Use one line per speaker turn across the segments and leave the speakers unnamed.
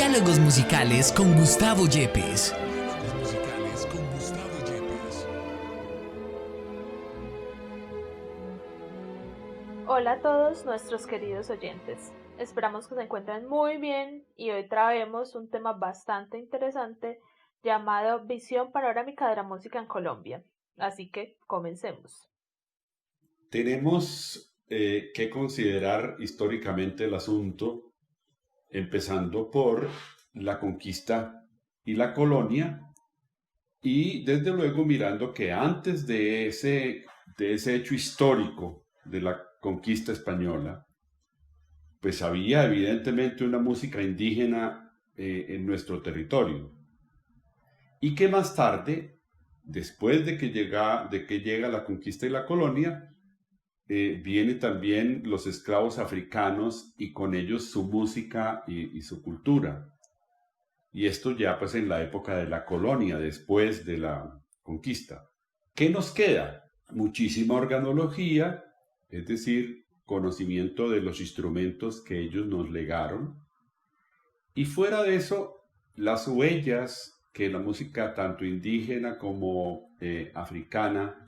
Diálogos musicales con Gustavo Yepes.
Hola a todos nuestros queridos oyentes. Esperamos que se encuentren muy bien y hoy traemos un tema bastante interesante llamado Visión panorámica de la música en Colombia. Así que comencemos.
Tenemos que considerar históricamente el asunto, empezando por la conquista y la colonia, y desde luego mirando que antes de ese hecho histórico de la conquista española, pues había evidentemente una música indígena en nuestro territorio, y que más tarde, después de que llega la conquista y la colonia, vienen también los esclavos africanos y con ellos su música y su cultura. Y esto ya pues en la época de la colonia, después de la conquista. ¿Qué nos queda? Muchísima organología, es decir, conocimiento de los instrumentos que ellos nos legaron. Y fuera de eso, las huellas que la música tanto indígena como africana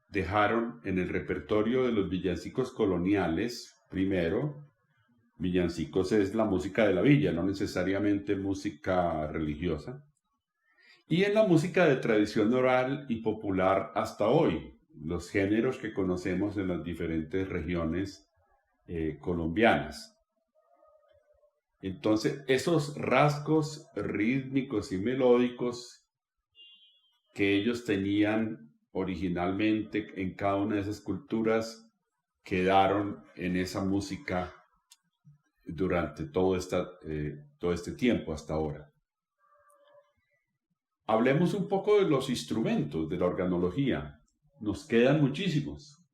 dejaron en el repertorio de los villancicos coloniales. Primero, villancicos es la música de la villa, no necesariamente música religiosa. Y en la música de tradición oral y popular hasta hoy, los géneros que conocemos en las diferentes regiones colombianas. Entonces, esos rasgos rítmicos y melódicos que ellos tenían originalmente en cada una de esas culturas quedaron en esa música durante todo este tiempo hasta ahora. Hablemos un poco de los instrumentos, de la organología. Nos quedan muchísimos.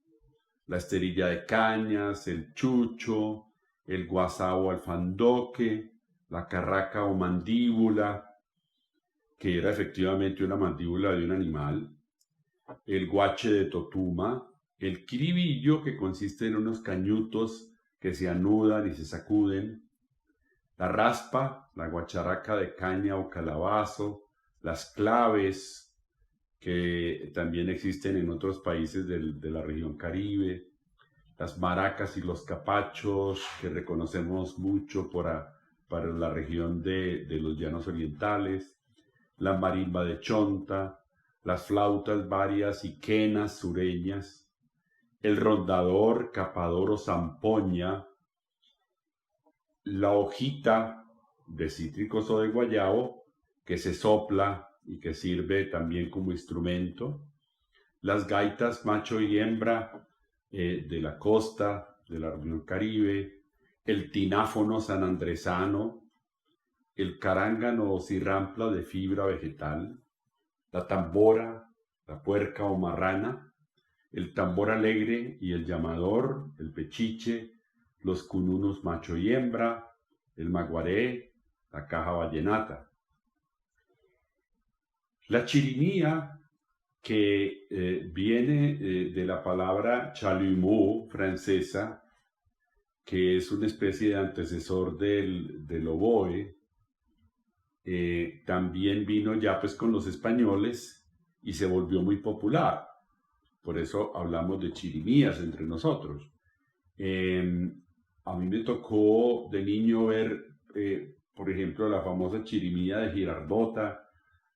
La esterilla de cañas, el chucho, el guasao alfandoque, la carraca o mandíbula, que era efectivamente una mandíbula de un animal, el guache de totuma, el quiribillo, que consiste en unos cañutos que se anudan y se sacuden, la raspa, la guacharaca de caña o calabazo, las claves, que también existen en otros países de la región Caribe, las maracas y los capachos, que reconocemos mucho para la región de los llanos orientales, la marimba de chonta, las flautas varias y quenas sureñas, el rondador, capador o zampoña, la hojita de cítricos o de guayabo, que se sopla y que sirve también como instrumento, las gaitas macho y hembra de la costa, de la región Caribe, el tináfono sanandresano, el carángano o cirrampla de fibra vegetal, la tambora, la puerca o marrana, el tambor alegre y el llamador, el pechiche, los cununos macho y hembra, el maguaré, la caja vallenata. La chirimía, que viene de la palabra chalumeau francesa, que es una especie de antecesor del oboe, también vino ya pues con los españoles y se volvió muy popular. Por eso hablamos de chirimías entre nosotros. A mí me tocó de niño ver, por ejemplo, la famosa chirimía de Girardota,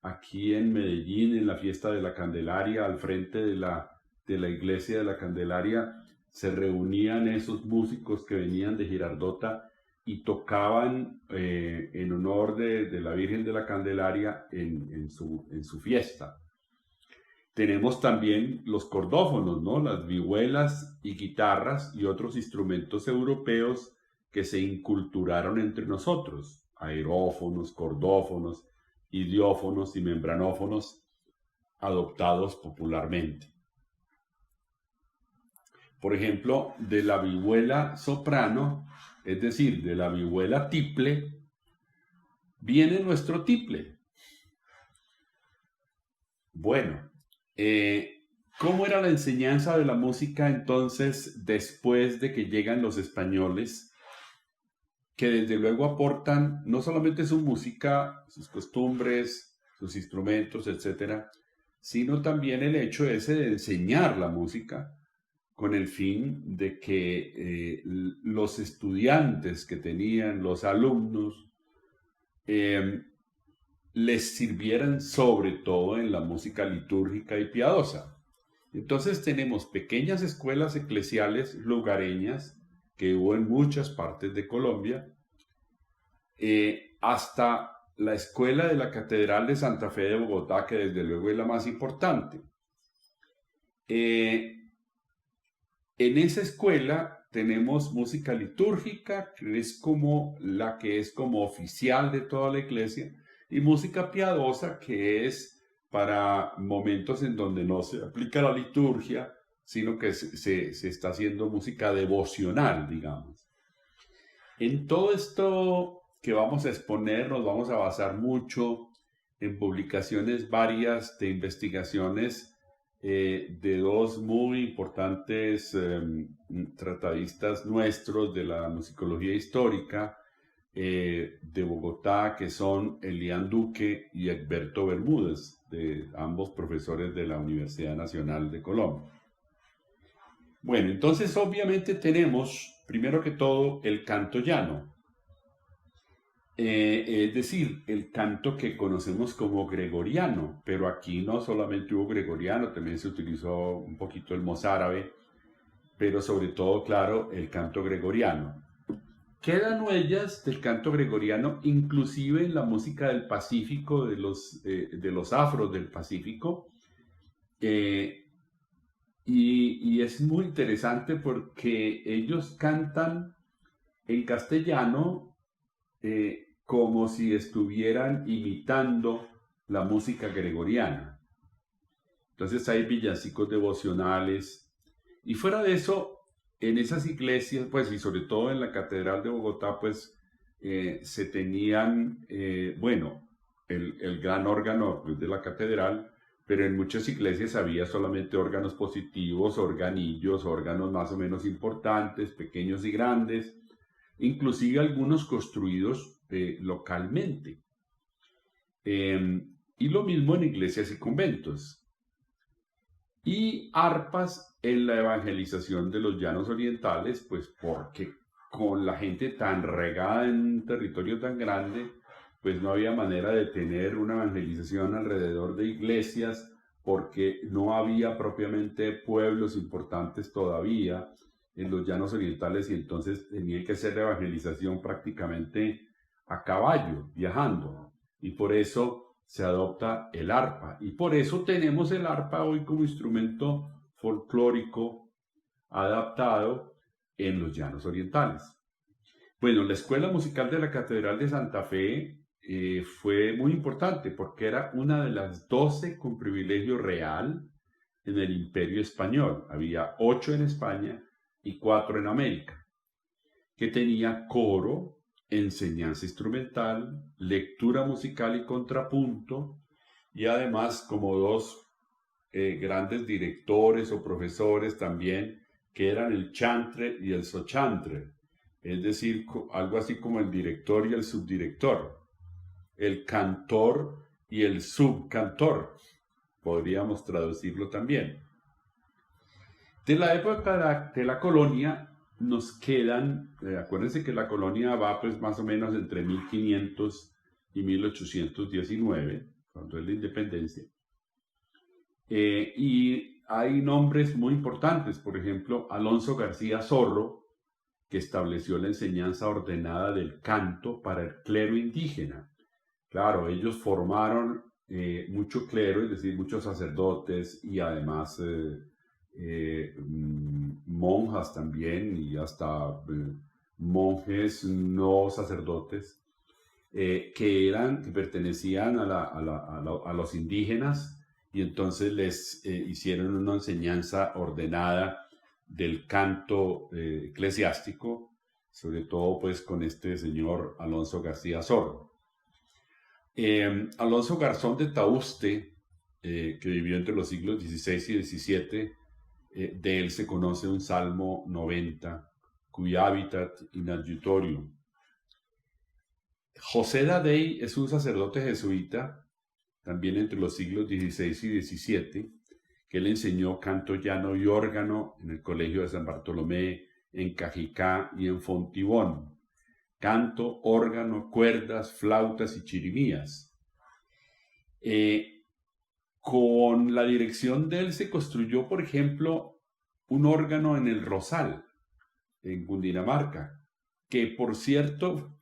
aquí en Medellín, en la fiesta de la Candelaria, al frente de la iglesia de la Candelaria, se reunían esos músicos que venían de Girardota y tocaban en honor de la Virgen de la Candelaria en su fiesta. Tenemos también los cordófonos, ¿no? Las vihuelas y guitarras y otros instrumentos europeos que se inculturaron entre nosotros, aerófonos, cordófonos, idiófonos y membranófonos, adoptados popularmente. Por ejemplo, de la vihuela soprano, es decir, de la vihuela tiple, viene nuestro tiple. Bueno, ¿cómo era la enseñanza de la música entonces después de que llegan los españoles que desde luego aportan no solamente su música, sus costumbres, sus instrumentos, etcétera, sino también el hecho ese de enseñar la música con el fin de que los estudiantes que tenían, los alumnos, les sirvieran sobre todo en la música litúrgica y piadosa. Entonces tenemos pequeñas escuelas eclesiales lugareñas que hubo en muchas partes de Colombia, hasta la escuela de la Catedral de Santa Fe de Bogotá, que desde luego es la más importante. En esa escuela tenemos música litúrgica, que es como la que es como oficial de toda la iglesia, y música piadosa, que es para momentos en donde no se aplica la liturgia, sino que se está haciendo música devocional, digamos. En todo esto que vamos a exponer, nos vamos a basar mucho en publicaciones varias de investigaciones de dos muy importantes tratadistas nuestros de la musicología histórica de Bogotá, que son Elian Duque y Egberto Bermúdez, de ambos profesores de la Universidad Nacional de Colombia. Bueno, entonces obviamente tenemos, primero que todo, el canto llano, es decir, el canto que conocemos como gregoriano, pero aquí no solamente hubo gregoriano, también se utilizó un poquito el mozárabe, pero sobre todo, claro, el canto gregoriano. Quedan huellas del canto gregoriano, inclusive en la música del Pacífico, de los afros del Pacífico, y es muy interesante porque ellos cantan en castellano como si estuvieran imitando la música gregoriana. Entonces hay villancicos devocionales, y fuera de eso, en esas iglesias, pues, y sobre todo en la Catedral de Bogotá, pues, se tenían, bueno, el gran órgano de la catedral, pero en muchas iglesias había solamente órganos positivos, organillos, órganos más o menos importantes, pequeños y grandes, inclusive algunos construidos localmente. Y lo mismo en iglesias y conventos. Y arpas en la evangelización de los llanos orientales, pues porque con la gente tan regada en un territorio tan grande, pues no había manera de tener una evangelización alrededor de iglesias, porque no había propiamente pueblos importantes todavía en los llanos orientales, y entonces tenía que hacer la evangelización prácticamente a caballo, viajando, y por eso se adopta el arpa, y por eso tenemos el arpa hoy como instrumento folclórico adaptado en los llanos orientales. Bueno, la Escuela Musical de la Catedral de Santa Fe fue muy importante porque era una de las 12 con privilegio real en el Imperio Español. Había 8 en España y 4 en América, que tenía coro, enseñanza instrumental, lectura musical y contrapunto, y además como 2 grandes directores o profesores también, que eran el chantre y el sochantre, es decir, algo así como el director y el subdirector, el cantor y el subcantor, podríamos traducirlo también. De la época de la colonia nos quedan, acuérdense que la colonia va pues más o menos entre 1500 y 1819, cuando es la independencia, y hay nombres muy importantes, por ejemplo, Alonso García Zorro, que estableció la enseñanza ordenada del canto para el clero indígena. Claro, ellos formaron mucho clero, es decir, muchos sacerdotes y además monjas también, y hasta monjes no sacerdotes que pertenecían a los indígenas, y entonces les hicieron una enseñanza ordenada del canto eclesiástico, sobre todo pues con este señor Alonso García Zorro. Alonso Garzón de Tauste, que vivió entre los siglos XVI y XVII, de él se conoce un Salmo 90, cuya hábitat inadjutorium, José Dadey es un sacerdote jesuita, también entre los siglos XVI y XVII, que él enseñó canto llano y órgano en el Colegio de San Bartolomé, en Cajicá y en Fontibón. Canto, órgano, cuerdas, flautas y chirimías. Con la dirección de él se construyó, por ejemplo, un órgano en el Rosal, en Cundinamarca, que por cierto,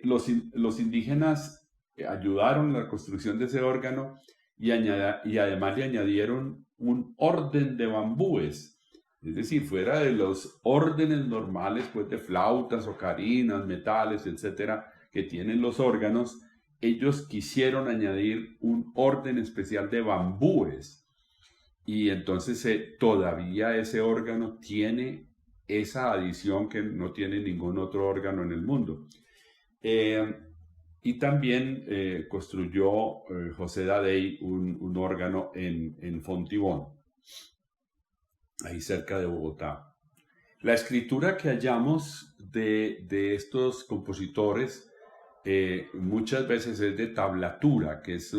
los indígenas ayudaron en la construcción de ese órgano y además le añadieron un orden de bambúes. Es decir, fuera de los órdenes normales, pues de flautas, ocarinas, metales, etcétera, que tienen los órganos, ellos quisieron añadir un orden especial de bambúes. Y entonces todavía ese órgano tiene esa adición que no tiene ningún otro órgano en el mundo. Y también construyó José Dadey un órgano en Fontibón, ahí cerca de Bogotá. La escritura que hallamos de estos compositores muchas veces es de tablatura, que es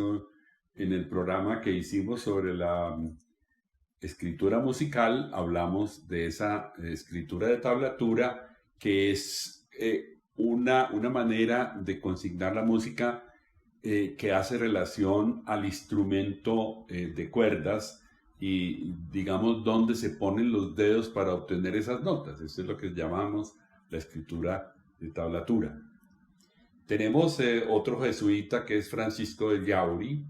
en el programa que hicimos sobre la escritura musical, hablamos de esa escritura de tablatura, que es una manera de consignar la música que hace relación al instrumento de cuerdas y, digamos, dónde se ponen los dedos para obtener esas notas. Eso es lo que llamamos la escritura de tablatura. Tenemos otro jesuita que es Francisco de Yauri,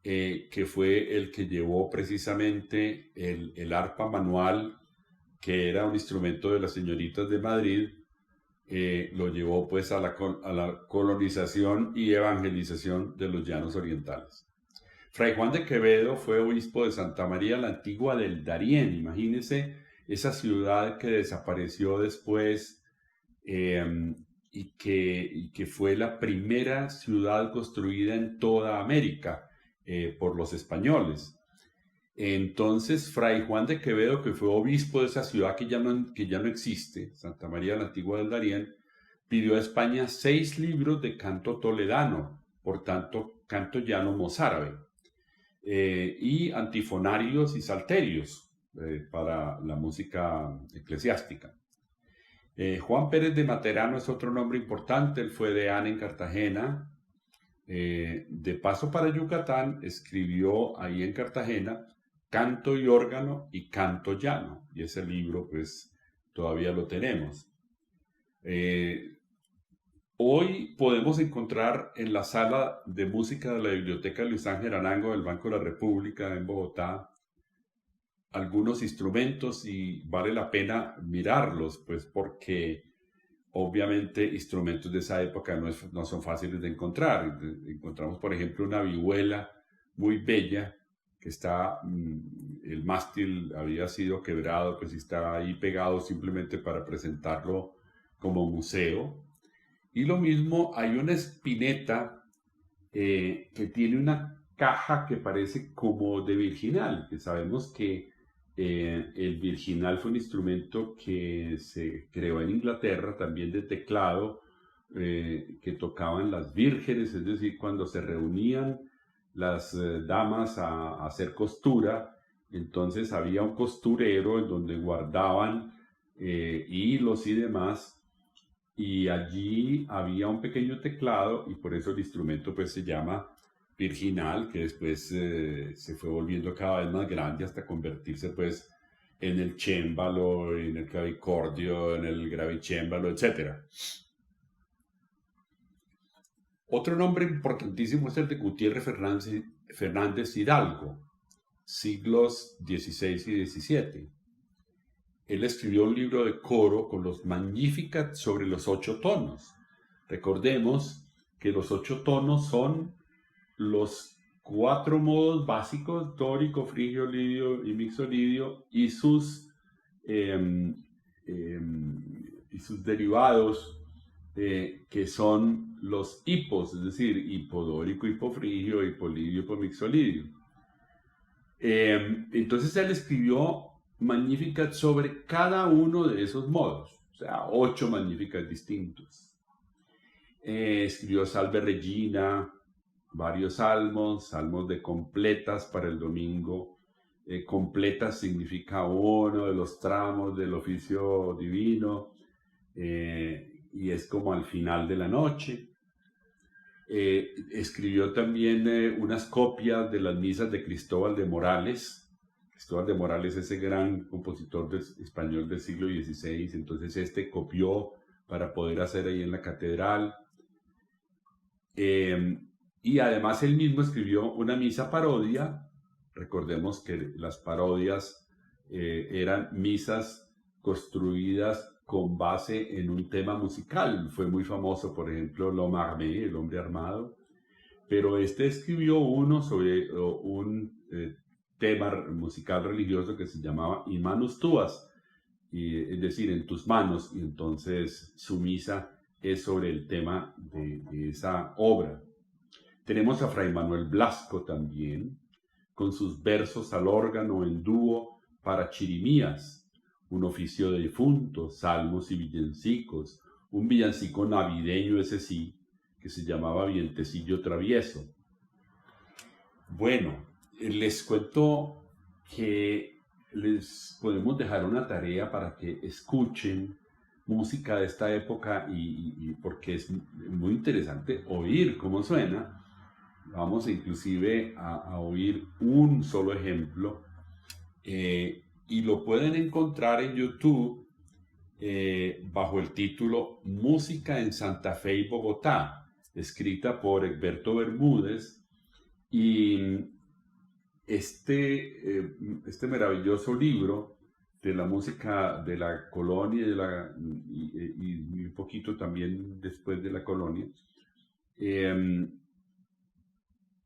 que fue el que llevó precisamente el arpa manual, que era un instrumento de las señoritas de Madrid, lo llevó pues a la colonización y evangelización de los llanos orientales. Fray Juan de Quevedo fue obispo de Santa María la Antigua del Darién. Imagínense esa ciudad que desapareció después y que fue la primera ciudad construida en toda América por los españoles. Entonces, Fray Juan de Quevedo, que fue obispo de esa ciudad que ya no existe, Santa María la Antigua del Darién, pidió a España 6 libros de canto toledano, por tanto, canto llano mozárabe, y antifonarios y salterios para la música eclesiástica. Juan Pérez de Materano es otro nombre importante, él fue deán en Cartagena. De paso para Yucatán, escribió ahí en Cartagena Canto y órgano y canto llano, y ese libro pues todavía lo tenemos. Hoy podemos encontrar en la sala de música de la Biblioteca Luis Ángel Arango del Banco de la República en Bogotá algunos instrumentos y vale la pena mirarlos, pues porque obviamente instrumentos de esa época no son fáciles de encontrar. Encontramos, por ejemplo, una vihuela muy bella que está, el mástil había sido quebrado, pues está ahí pegado simplemente para presentarlo como museo. Y lo mismo, hay una espineta que tiene una caja que parece como de virginal, que sabemos que el virginal fue un instrumento que se creó en Inglaterra, también de teclado, que tocaban las vírgenes, es decir, cuando se reunían las damas a hacer costura, entonces había un costurero en donde guardaban hilos y demás, y allí había un pequeño teclado, y por eso el instrumento pues se llama virginal, que después se fue volviendo cada vez más grande hasta convertirse pues en el cémbalo, en el clavicordio, en el gravicémbalo, etc. Otro nombre importantísimo es el de Gutiérrez Fernández Hidalgo, siglos XVI y XVII. Él escribió un libro de coro con los Magnificat sobre los 8 tonos. Recordemos que los 8 tonos son los 4 modos básicos, dórico, frigio, lidio y mixolidio, y sus derivados, que son los hipos, es decir, hipodórico, hipofrigio, hipolidio, hipomixolidio. Entonces él escribió Magnificat sobre cada uno de esos modos, o sea, 8 Magnificat distintos. Escribió Salve Regina, varios salmos, salmos de completas para el domingo. Completas significa uno de los tramos del oficio divino, y es como al final de la noche. Escribió también unas copias de las misas de Cristóbal de Morales. Cristóbal de Morales, ese gran compositor español del siglo XVI, entonces copió para poder hacer ahí en la catedral. Y además él mismo escribió una misa parodia. Recordemos que las parodias eran misas construidas con base en un tema musical. Fue muy famoso, por ejemplo, L'Homme Armé, el hombre armado. Pero escribió uno sobre un tema musical religioso que se llamaba In Manus Tuas, es decir, en tus manos. Y entonces su misa es sobre el tema de esa obra. Tenemos a Fray Manuel Blasco también, con sus versos al órgano en dúo para chirimías, un oficio de difuntos, salmos y villancicos, un villancico navideño ese sí, que se llamaba Vientecillo Travieso. Bueno, les cuento que les podemos dejar una tarea para que escuchen música de esta época y porque es muy interesante oír cómo suena. Vamos inclusive a oír un solo ejemplo, y lo pueden encontrar en YouTube bajo el título Música en Santa Fe y Bogotá, escrita por Egberto Bermúdez. Y este maravilloso libro de la música de la colonia y un poquito también después de la colonia,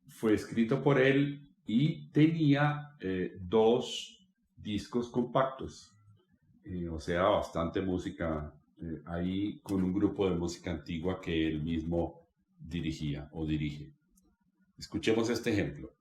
fue escrito por él y tenía 2 discos compactos, o sea, bastante música ahí, con un grupo de música antigua que él mismo dirigía o dirige. Escuchemos este ejemplo.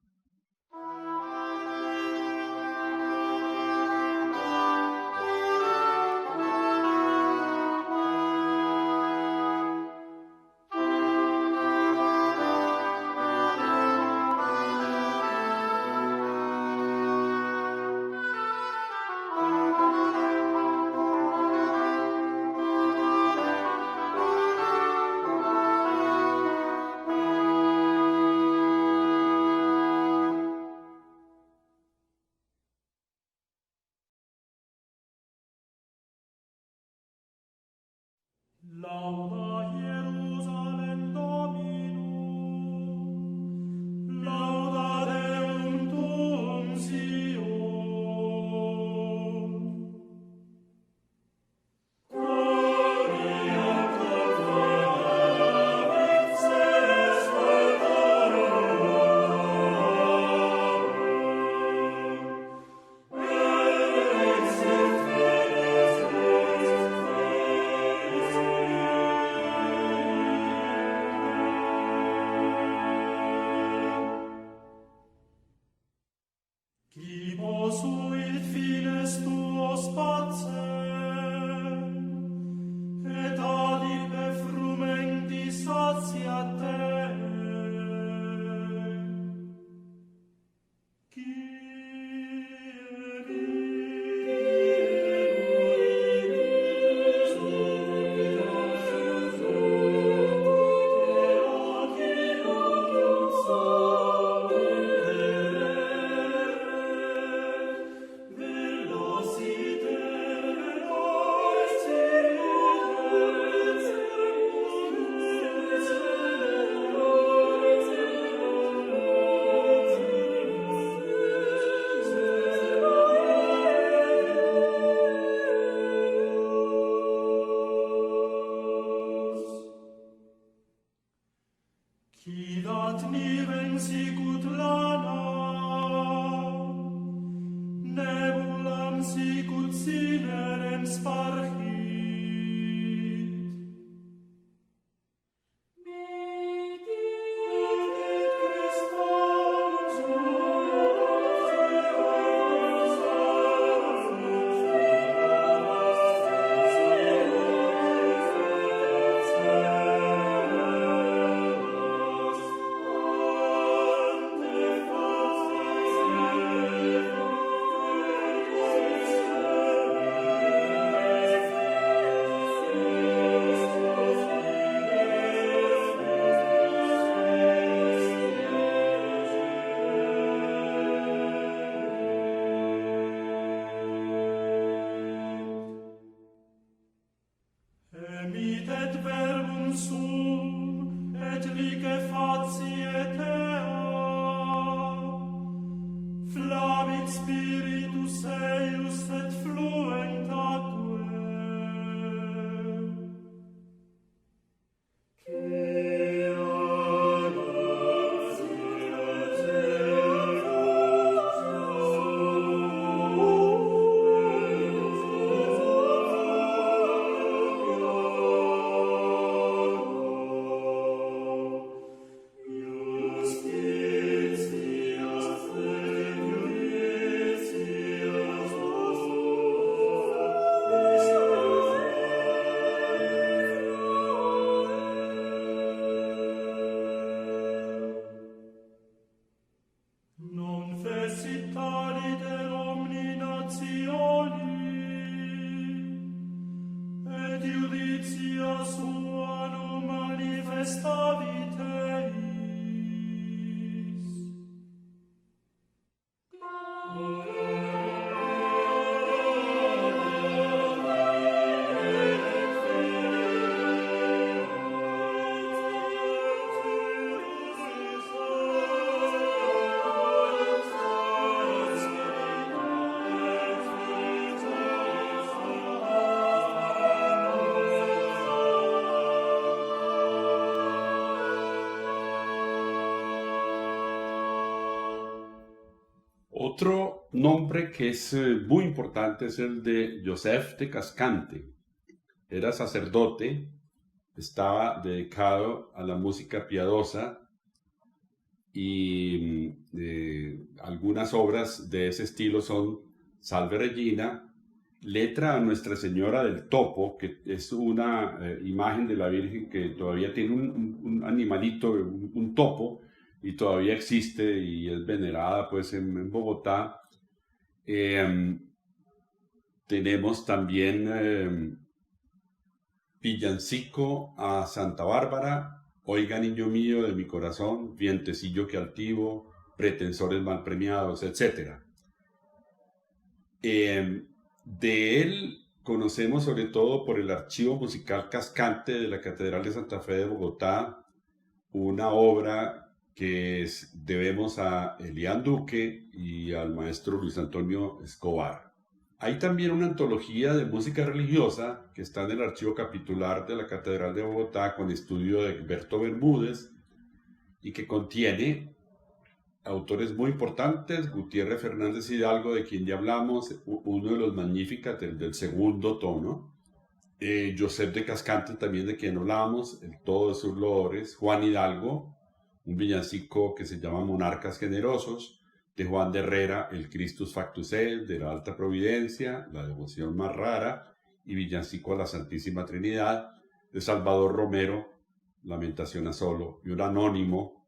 Lauda Jerusalem Dominum, lauda Deum tuum Sion. Gloria confidavit seres valororum, et exit fides Spiritus eius et fluent atque. Non fecit taliter omni nationi, et iudicia sua non manifestavit eis.
Otro nombre que es muy importante es el de Joseph de Cascante. Era sacerdote, estaba dedicado a la música piadosa y algunas obras de ese estilo son Salve Regina, letra a Nuestra Señora del Topo, que es una imagen de la Virgen que todavía tiene un animalito, un topo, y todavía existe y es venerada pues en Bogotá. Tenemos también villancico a Santa Bárbara, Oiga niño mío de mi corazón, vientecillo que altivo, pretensores mal premiados, etc. De él conocemos sobre todo por el archivo musical Cascante de la Catedral de Santa Fe de Bogotá, una obra que debemos a Elian Duque y al maestro Luis Antonio Escobar. Hay también una antología de música religiosa que está en el archivo capitular de la Catedral de Bogotá con estudio de Egberto Bermúdez y que contiene autores muy importantes, Gutiérrez Fernández Hidalgo, de quien ya hablamos, uno de los Magníficas del segundo tono, Joseph de Cascante también, de quien hablamos, el Todo de sus Loores, Juan Hidalgo, un villancico que se llama Monarcas Generosos, de Juan de Herrera, el Christus Factus Est, de la Alta Providencia, la devoción más rara, y villancico a la Santísima Trinidad, de Salvador Romero, Lamentación a Solo, y un anónimo,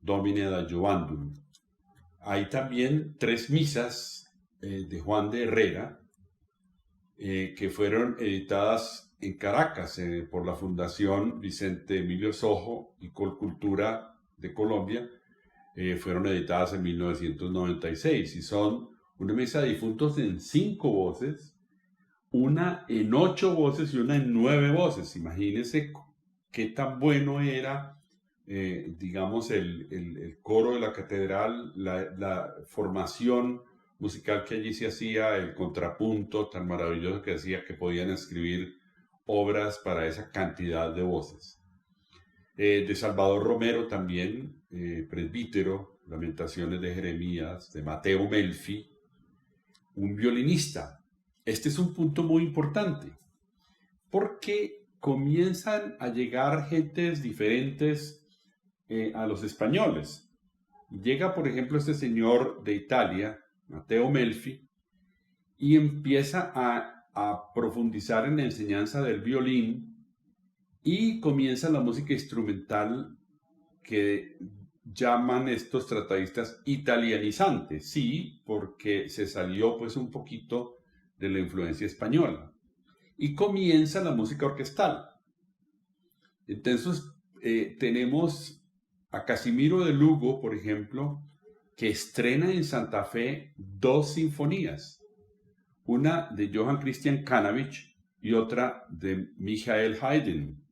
Domine adjuvandum. Hay también 3 misas de Juan de Herrera, que fueron editadas en Caracas por la Fundación Vicente Emilio Sojo y Colcultura de Colombia. Fueron editadas en 1996 y son una misa de difuntos en 5 voces, una en 8 voces y una en 9 voces. Imagínense qué tan bueno era, digamos, el coro de la catedral, la formación musical que allí se hacía, el contrapunto tan maravilloso que hacía que podían escribir obras para esa cantidad de voces. De Salvador Romero también, presbítero, Lamentaciones de Jeremías, de Mateo Melfi, un violinista. Este es un punto muy importante, porque comienzan a llegar gentes diferentes a los españoles. Llega, por ejemplo, este señor de Italia, Mateo Melfi, y empieza a profundizar en la enseñanza del violín, y comienza la música instrumental que llaman estos tratadistas italianizantes, sí, porque se salió pues un poquito de la influencia española. Y comienza la música orquestal. Entonces tenemos a Casimiro de Lugo, por ejemplo, que estrena en Santa Fe 2 sinfonías, una de Johann Christian Canavich y otra de Michael Haydn.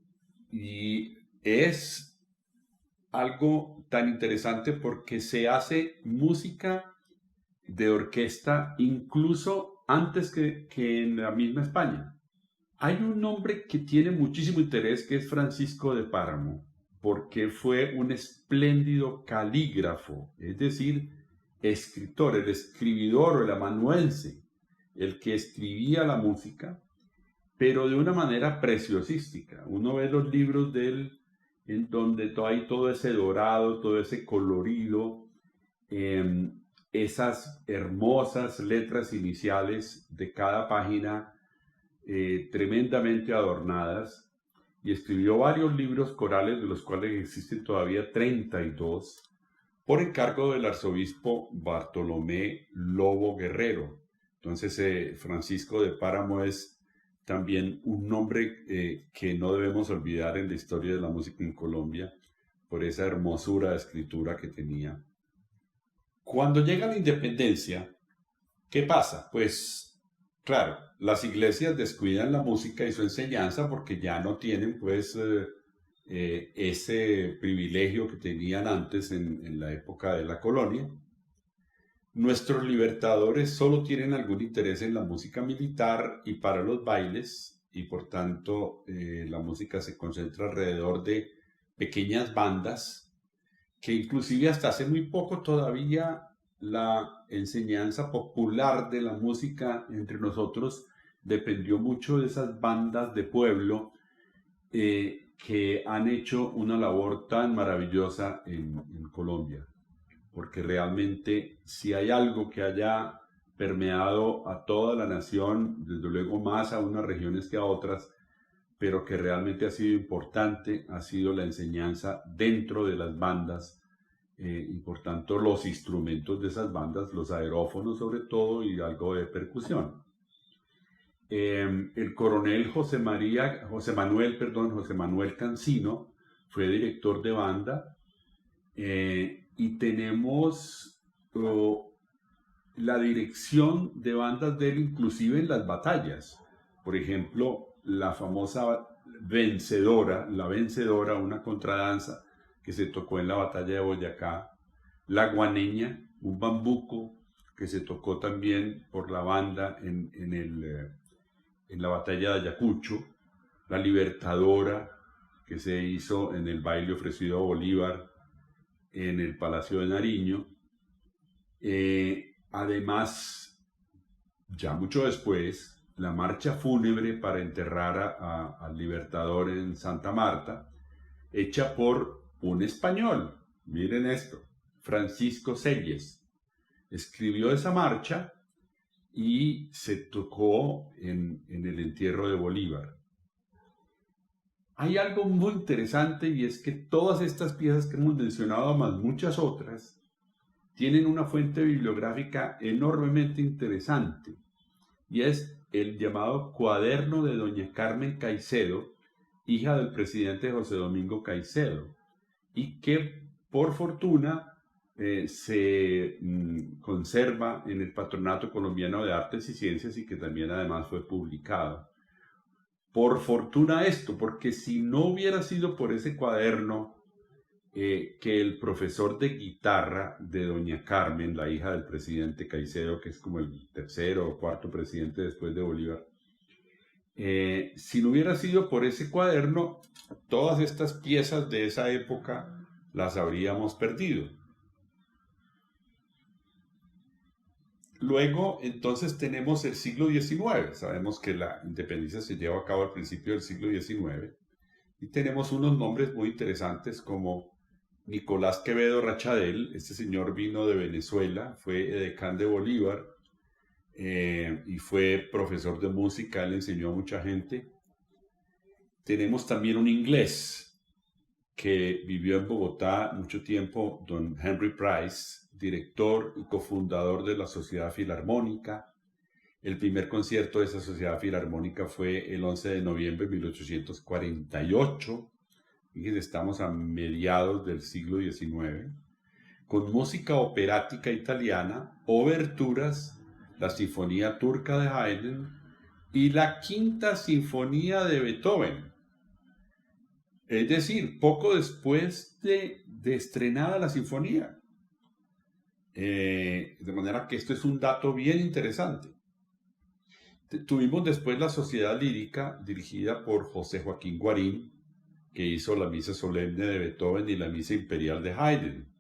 Y es algo tan interesante porque se hace música de orquesta incluso antes que en la misma España. Hay un hombre que tiene muchísimo interés, que es Francisco de Páramo, porque fue un espléndido calígrafo, es decir, escritor, el escribidor o el amanuense, el que escribía la música, pero de una manera preciosística. Uno ve los libros de él en donde hay todo ese dorado, todo ese colorido, esas hermosas letras iniciales de cada página tremendamente adornadas, y escribió varios libros corales, de los cuales existen todavía 32, por encargo del arzobispo Bartolomé Lobo Guerrero. Entonces, Francisco de Páramo es también un nombre que no debemos olvidar en la historia de la música en Colombia, por esa hermosura de escritura que tenía. Cuando llega la independencia, ¿qué pasa? Pues, claro, las iglesias descuidan la música y su enseñanza porque ya no tienen, pues, ese privilegio que tenían antes en la época de la colonia. Nuestros libertadores solo tienen algún interés en la música militar y para los bailes, y por tanto la música se concentra alrededor de pequeñas bandas, que inclusive hasta hace muy poco todavía la enseñanza popular de la música entre nosotros dependió mucho de esas bandas de pueblo que han hecho una labor tan maravillosa en Colombia. Porque realmente si hay algo que haya permeado a toda la nación, desde luego más a unas regiones que a otras, pero que realmente ha sido importante, ha sido la enseñanza dentro de las bandas, y por tanto los instrumentos de esas bandas, los aerófonos sobre todo, y algo de percusión. El coronel José Manuel Cancino fue director de banda, y tenemos la dirección de bandas de él inclusive en las batallas. Por ejemplo, la famosa La Vencedora, una contradanza que se tocó en la batalla de Boyacá, la Guaneña, un bambuco que se tocó también por la banda en la batalla de Ayacucho, la Libertadora, que se hizo en el baile ofrecido a Bolívar en el Palacio de Nariño. Además, ya mucho después, la marcha fúnebre para enterrar al Libertador en Santa Marta, hecha por un español. Miren esto, Francisco Selles. Escribió esa marcha y se tocó en el entierro de Bolívar. Hay algo muy interesante, y es que todas estas piezas que hemos mencionado, más muchas otras, tienen una fuente bibliográfica enormemente interesante, y es el llamado Cuaderno de doña Carmen Caicedo, hija del presidente José Domingo Caicedo, y que por fortuna se conserva en el Patronato Colombiano de Artes y Ciencias, y que también además fue publicado. Por fortuna esto, porque si no hubiera sido por ese cuaderno que el profesor de guitarra de doña Carmen, la hija del presidente Caicedo, que es como el tercero o cuarto presidente después de Bolívar, si no hubiera sido por ese cuaderno, todas estas piezas de esa época las habríamos perdido. Luego, entonces, tenemos el siglo XIX. Sabemos que la independencia se lleva a cabo al principio del siglo XIX. Y tenemos unos nombres muy interesantes como Nicolás Quevedo Rachadel. Este señor vino de Venezuela, fue edecán de Bolívar y fue profesor de música. Él enseñó a mucha gente. Tenemos también un inglés que vivió en Bogotá mucho tiempo, don Henry Price, director y cofundador de la Sociedad Filarmónica. El primer concierto de esa Sociedad Filarmónica fue el 11 de noviembre de 1848. Fíjense, estamos a mediados del siglo XIX. Con música operática italiana, oberturas, la Sinfonía Turca de Haydn y la Quinta Sinfonía de Beethoven. Es decir, poco después de estrenada la sinfonía. De manera que esto es un dato bien interesante. Tuvimos después la Sociedad Lírica, dirigida por José Joaquín Guarín, que hizo la Misa Solemne de Beethoven y la Misa Imperial de Haydn.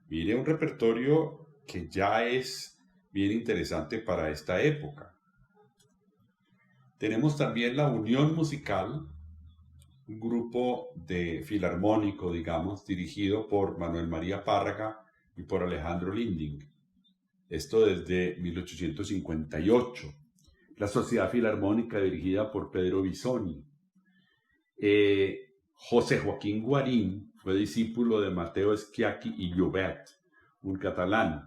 Mire, un repertorio que ya es bien interesante para esta época. Tenemos también la Unión Musical, un grupo de filarmónico, digamos, dirigido por Manuel María Párraga y por Alejandro Linding. Esto desde 1858. La Sociedad Filarmónica, dirigida por Pedro Bisoni. José Joaquín Guarín fue discípulo de Mateo Schiacchi y Llobet, un catalán.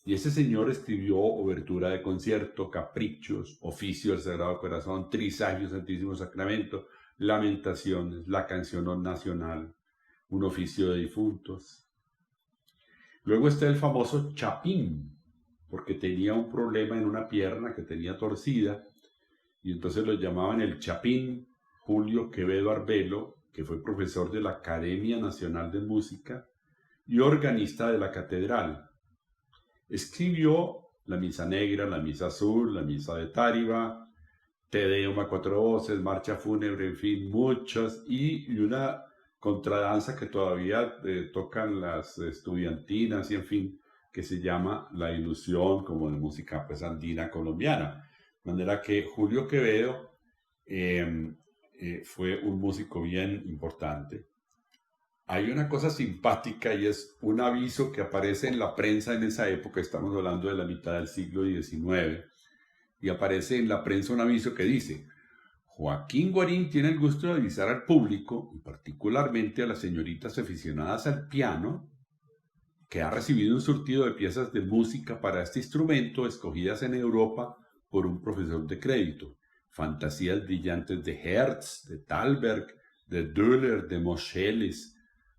Y ese señor escribió obertura de concierto, caprichos, oficio del Sagrado Corazón, trisagio, Santísimo Sacramento, lamentaciones, la canción nacional, un oficio de difuntos. Luego está el famoso Chapín, porque tenía un problema en una pierna que tenía torcida, y entonces lo llamaban el Chapín. Julio Quevedo Arbelo, que fue profesor de la Academia Nacional de Música y organista de la catedral. Escribió la Misa Negra, la Misa Azul, la Misa de Táriba, Te Deum a cuatro voces, Marcha Fúnebre, en fin, muchas, y una contradanza que todavía tocan las estudiantinas, y en fin, que se llama La Ilusión, como de música pues andina colombiana. De manera que Julio Quevedo fue un músico bien importante. Hay una cosa simpática y es un aviso que aparece en la prensa en esa época, estamos hablando de la mitad del siglo XIX, y aparece en la prensa un aviso que dice: Joaquín Guarín tiene el gusto de avisar al público, y particularmente a las señoritas aficionadas al piano, que ha recibido un surtido de piezas de música para este instrumento escogidas en Europa por un profesor de crédito. Fantasías brillantes de Hertz, de Thalberg, de Döhler, de Moscheles,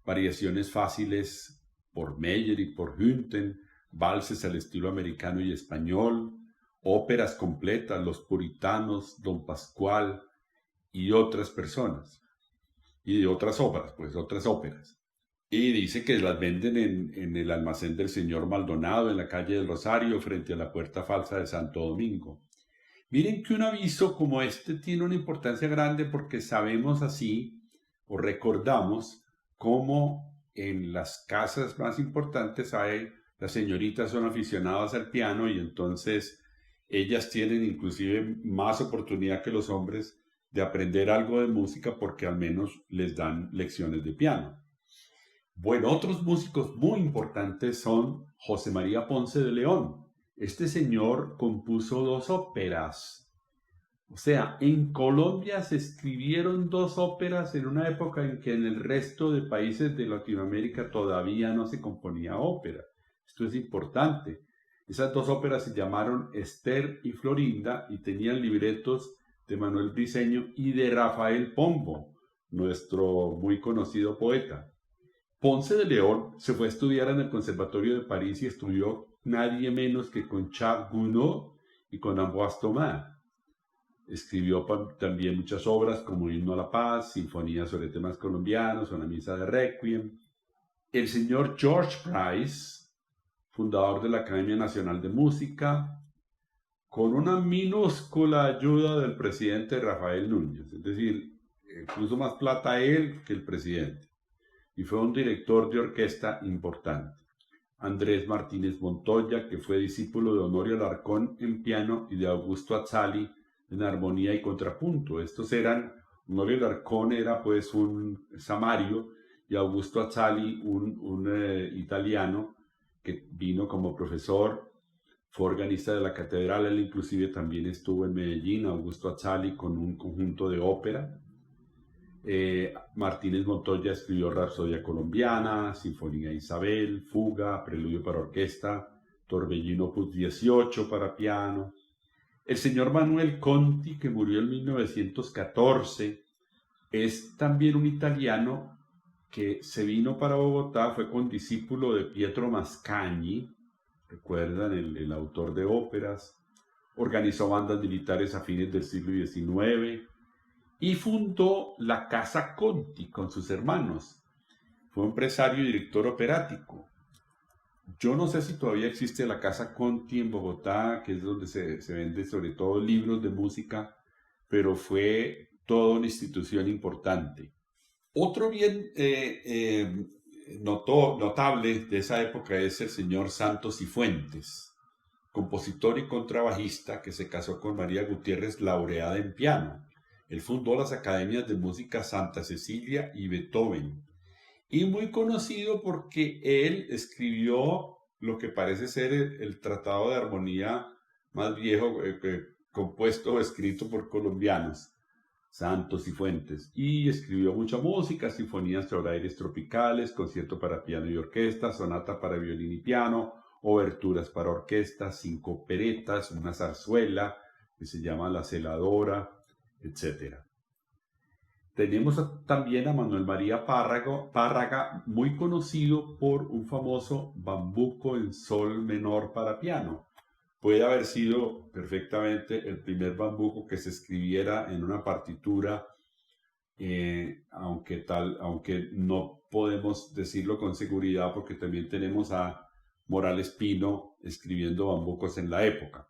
variaciones fáciles por Meyer y por Hünten, valses al estilo americano y español, óperas completas, Los Puritanos, Don Pascual y otras personas, y de otras obras, pues otras óperas. Y dice que las venden en el almacén del señor Maldonado, en la calle del Rosario, frente a la Puerta Falsa de Santo Domingo. Miren que un aviso como este tiene una importancia grande porque sabemos así, o recordamos, cómo en las casas más importantes las señoritas son aficionadas al piano y entonces ellas tienen inclusive más oportunidad que los hombres de aprender algo de música porque al menos les dan lecciones de piano. Bueno, otros músicos muy importantes son José María Ponce de León. Este señor compuso 2 óperas. O sea, en Colombia se escribieron 2 óperas en una época en que en el resto de países de Latinoamérica todavía no se componía ópera. Esto es importante. Esas 2 óperas se llamaron Esther y Florinda y tenían libretos de Manuel Briceño y de Rafael Pombo, nuestro muy conocido poeta. Ponce de León se fue a estudiar en el Conservatorio de París y estudió nadie menos que con Charles Gounod y con Ambroise Thomas. Escribió también muchas obras como Himno a la Paz, Sinfonías sobre temas colombianos, una misa de Requiem. El señor George Price, fundador de la Academia Nacional de Música, con una minúscula ayuda del presidente Rafael Núñez, es decir, puso más plata él que el presidente, y fue un director de orquesta importante. Andrés Martínez Montoya, que fue discípulo de Honorio Alarcón en piano y de Augusto Azzali en armonía y contrapunto. Honorio Alarcón era pues un samario y Augusto Azzali un italiano que vino como profesor, fue organista de la catedral, él inclusive también estuvo en Medellín, Augusto Azzali, con un conjunto de ópera. Martínez Montoya escribió Rapsodia Colombiana, Sinfonía Isabel, Fuga, Preludio para Orquesta, Torbellino Opus 18 para piano. El señor Manuel Conti, que murió en 1914, es también un italiano que se vino para Bogotá, fue condiscípulo de Pietro Mascagni, recuerdan, el autor de óperas, organizó bandas militares a fines del siglo XIX y fundó la Casa Conti con sus hermanos. Fue empresario y director operático. Yo no sé si todavía existe la Casa Conti en Bogotá, que es donde se vende sobre todo libros de música, pero fue toda una institución importante. Otro bien notable de esa época es el señor Santos Cifuentes, compositor y contrabajista que se casó con María Gutiérrez, laureada en piano. Él fundó las academias de música Santa Cecilia y Beethoven. Y muy conocido porque él escribió lo que parece ser el tratado de armonía más viejo compuesto o escrito por colombianos, Santos Cifuentes. Y escribió mucha música, sinfonías sobre aires tropicales, concierto para piano y orquesta, sonata para violín y piano, oberturas para orquesta, 5 operetas, una zarzuela que se llama La Celadora, etc. Tenemos también a Manuel María Párraga, muy conocido por un famoso bambuco en sol menor para piano. Puede haber sido perfectamente el primer bambuco que se escribiera en una partitura, aunque no podemos decirlo con seguridad porque también tenemos a Morales Pino escribiendo bambucos en la época.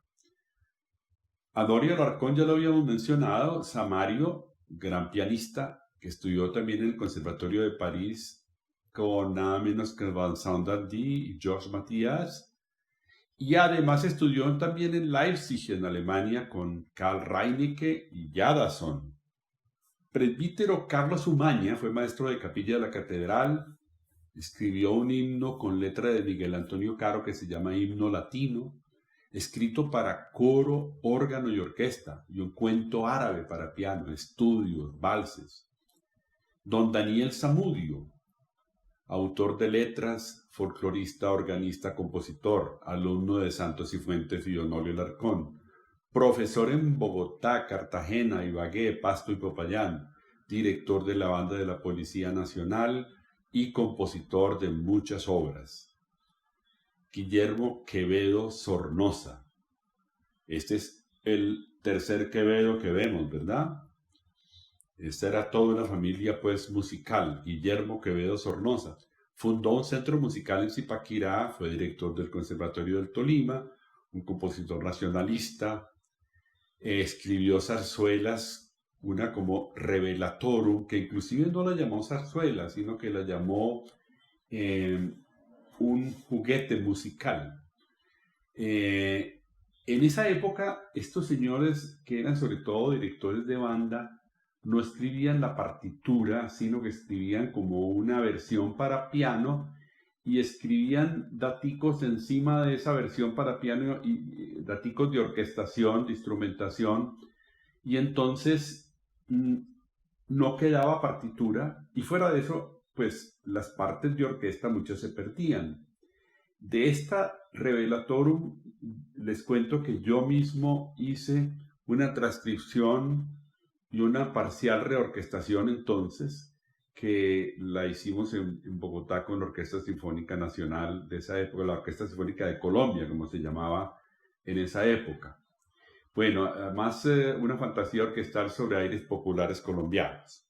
Honorio Alarcón ya lo habíamos mencionado, Samario, gran pianista, que estudió también en el Conservatorio de París con nada menos que Vincent Dandy y Georges Mathias. Y además estudió también en Leipzig, en Alemania, con Karl Reinecke y Jadassohn. Presbítero Carlos Umaña fue maestro de capilla de la catedral, escribió un himno con letra de Miguel Antonio Caro que se llama Himno Latino, escrito para coro, órgano y orquesta, y un cuento árabe para piano, estudios, valses. Don Daniel Zamudio, autor de letras, folclorista, organista, compositor, alumno de Santos Cifuentes y Honorio Alarcón, profesor en Bogotá, Cartagena, Ibagué, Pasto y Popayán, director de la banda de la Policía Nacional y compositor de muchas obras. Guillermo Quevedo Sornosa. Este es el tercer Quevedo que vemos, ¿verdad? Esta era toda una familia, pues, musical. Guillermo Quevedo Sornosa. Fundó un centro musical en Zipaquirá, fue director del Conservatorio del Tolima, un compositor nacionalista. Escribió zarzuelas, una como Revelatorum, que inclusive no la llamó zarzuela, sino que la llamó un juguete musical. En esa época, estos señores, que eran sobre todo directores de banda, no escribían la partitura, sino que escribían como una versión para piano y escribían daticos encima de esa versión para piano y daticos de orquestación, de instrumentación, y entonces no quedaba partitura, y fuera de eso, pues las partes de orquesta muchas se perdían. De esta Revelatorum les cuento que yo mismo hice una transcripción y una parcial reorquestación entonces, que la hicimos en Bogotá con la Orquesta Sinfónica Nacional de esa época, la Orquesta Sinfónica de Colombia, como se llamaba en esa época. Bueno, además una fantasía orquestal sobre aires populares colombianos.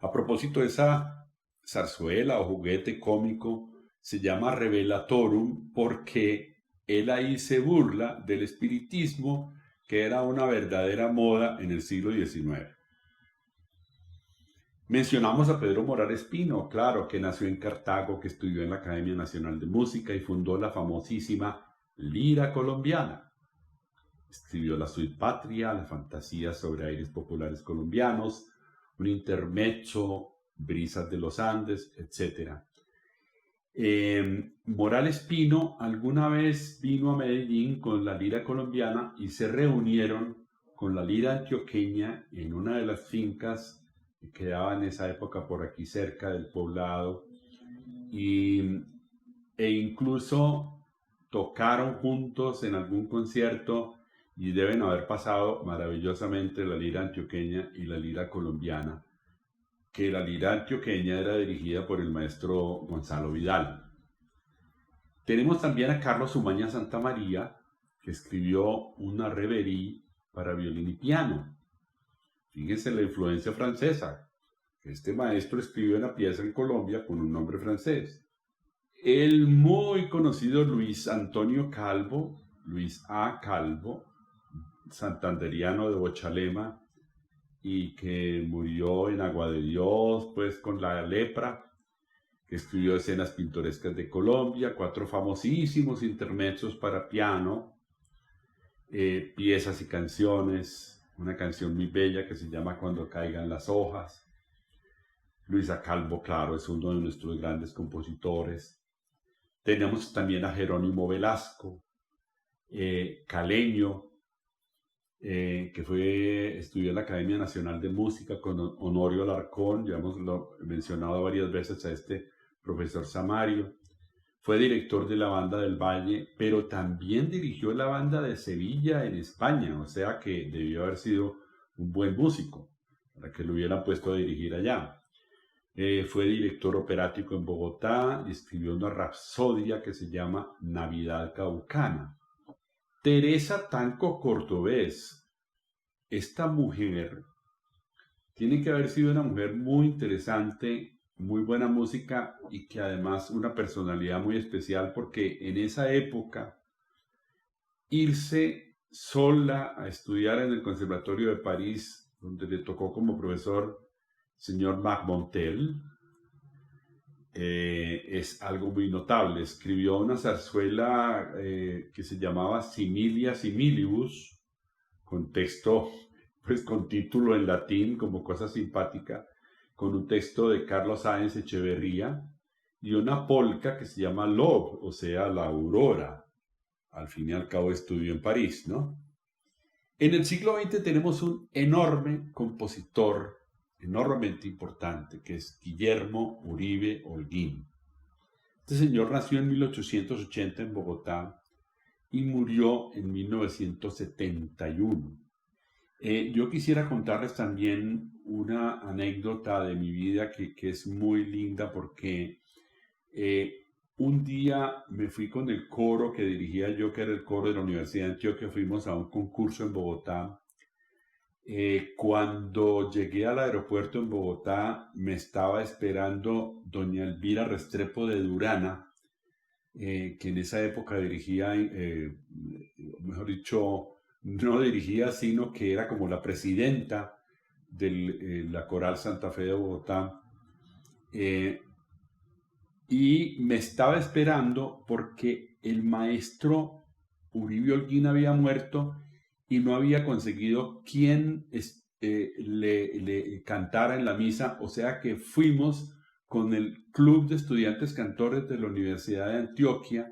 A propósito de esa zarzuela o juguete cómico, se llama Revelatorum porque él ahí se burla del espiritismo, que era una verdadera moda en el siglo XIX. Mencionamos a Pedro Morales Pino, claro, que nació en Cartago, que estudió en la Academia Nacional de Música y fundó la famosísima Lira Colombiana. Escribió la Suite Patria, la fantasía sobre aires populares colombianos, un intermezzo, Brisas de los Andes, etc. Morales Pino alguna vez vino a Medellín con la lira colombiana y se reunieron con la lira antioqueña en una de las fincas que quedaba en esa época por aquí cerca del poblado e incluso tocaron juntos en algún concierto y deben haber pasado maravillosamente la lira antioqueña y la lira colombiana, que la lira antioqueña era dirigida por el maestro Gonzalo Vidal. Tenemos también a Carlos Umaña Santamaría, que escribió una reverie para violín y piano. Fíjense la influencia francesa. Este maestro escribió una pieza en Colombia con un nombre francés. El muy conocido Luis Antonio Calvo, Luis A. Calvo, santanderiano de Bochalema, y que murió en Agua de Dios, pues con la lepra, que escribió escenas pintorescas de Colombia, 4 famosísimos intermezzos para piano, piezas y canciones, una canción muy bella que se llama Cuando caigan las hojas. Luisa Calvo, claro, es uno de nuestros grandes compositores. Tenemos también a Jerónimo Velasco, caleño, que estudió en la Academia Nacional de Música con Honorio Alarcón. Ya hemos mencionado varias veces a este profesor Samario. Fue director de la Banda del Valle, pero también dirigió la Banda de Sevilla en España, o sea que debió haber sido un buen músico para que lo hubieran puesto a dirigir allá. Fue director operático en Bogotá y escribió una rapsodia que se llama Navidad Caucana. Teresa Tanco Cordobés, esta mujer tiene que haber sido una mujer muy interesante, muy buena música y que además una personalidad muy especial, porque en esa época irse sola a estudiar en el Conservatorio de París, donde le tocó como profesor señor Marmontel, es algo muy notable. Escribió una zarzuela que se llamaba Similia Similibus, con texto, pues con título en latín, como cosa simpática, con un texto de Carlos Sáenz Echeverría, y una polca que se llama L'aube, o sea, la aurora. Al fin y al cabo estudió en París, ¿no? En el siglo XX tenemos un enorme compositor, enormemente importante, que es Guillermo Uribe Holguín. Este señor nació en 1880 en Bogotá y murió en 1971. Yo quisiera contarles también una anécdota de mi vida que es muy linda, porque un día me fui con el coro que dirigía yo, que era el coro de la Universidad de Antioquia. Fuimos a un concurso en Bogotá. Cuando llegué al aeropuerto en Bogotá, me estaba esperando doña Elvira Restrepo de Durana, que en esa época dirigía, mejor dicho, no dirigía, sino que era como la presidenta de la Coral Santa Fe de Bogotá. Y me estaba esperando porque el maestro Uribe Holguín había muerto y no había conseguido quien le cantara en la misa, o sea que fuimos con el Club de Estudiantes Cantores de la Universidad de Antioquia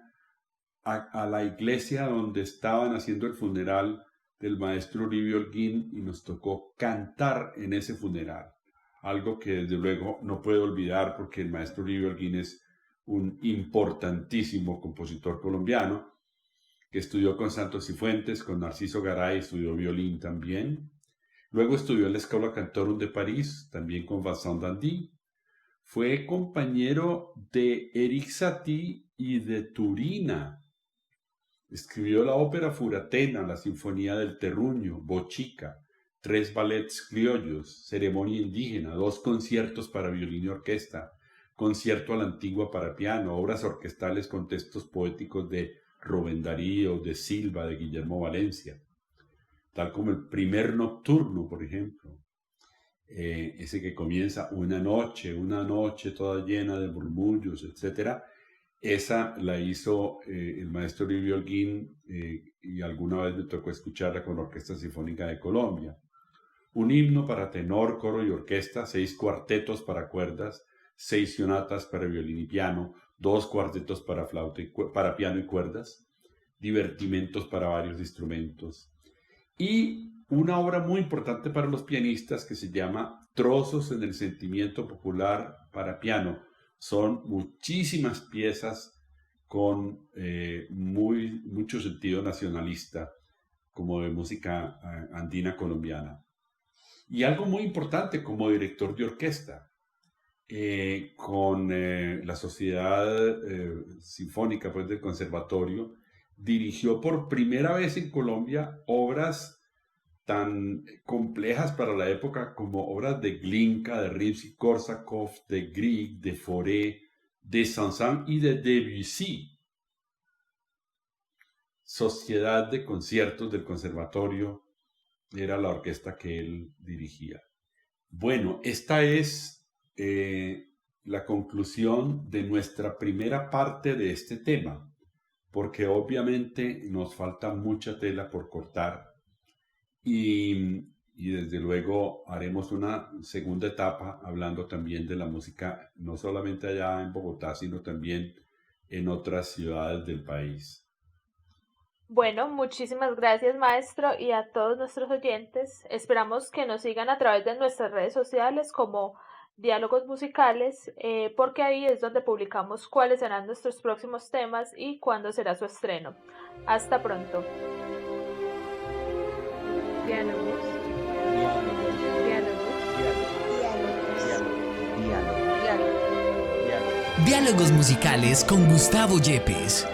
a la iglesia donde estaban haciendo el funeral del maestro Uribe Holguín, y nos tocó cantar en ese funeral, algo que desde luego no puedo olvidar, porque el maestro Uribe Holguín es un importantísimo compositor colombiano, que estudió con Santos Cifuentes, con Narciso Garay, estudió violín también. Luego estudió en la Escola Cantorum de París, también con Vincent Dandy. Fue compañero de Erik Satie y de Turina. Escribió la ópera Furatena, la Sinfonía del Terruño, Bochica, 3 ballets criollos, Ceremonia Indígena, 2 conciertos para violín y orquesta, concierto a la antigua para piano, obras orquestales con textos poéticos de Rubén Darío, de Silva, de Guillermo Valencia, tal como el primer nocturno, por ejemplo, ese que comienza una noche toda llena de murmullos, etc. Esa la hizo el maestro Uribe Holguín, y alguna vez me tocó escucharla con la Orquesta Sinfónica de Colombia. Un himno para tenor, coro y orquesta, 6 cuartetos para cuerdas, 6 sonatas para violín y piano, 2 cuartetos para flauta para piano y cuerdas, divertimentos para varios instrumentos, y una obra muy importante para los pianistas que se llama Trozos en el Sentimiento Popular para piano. Son muchísimas piezas con mucho sentido nacionalista, como de música andina colombiana. Y algo muy importante como director de orquesta, con la Sociedad Sinfónica, pues, del Conservatorio, dirigió por primera vez en Colombia obras tan complejas para la época como obras de Glinka, de Rimsky-Korsakov, de Grieg, de Fauré, de Saint-Saëns y de Debussy. Sociedad de Conciertos del Conservatorio era la orquesta que él dirigía. Bueno, esta es la conclusión de nuestra primera parte de este tema, porque obviamente nos falta mucha tela por cortar y desde luego haremos una segunda etapa hablando también de la música, no solamente allá en Bogotá, sino también en otras ciudades del país.
Bueno, muchísimas gracias, maestro, y a todos nuestros oyentes. Esperamos que nos sigan a través de nuestras redes sociales como Diálogos Musicales, porque ahí es donde publicamos cuáles serán nuestros próximos temas y cuándo será su estreno. Hasta pronto.
Diálogos.
Diálogos musicales con Gustavo Yepes.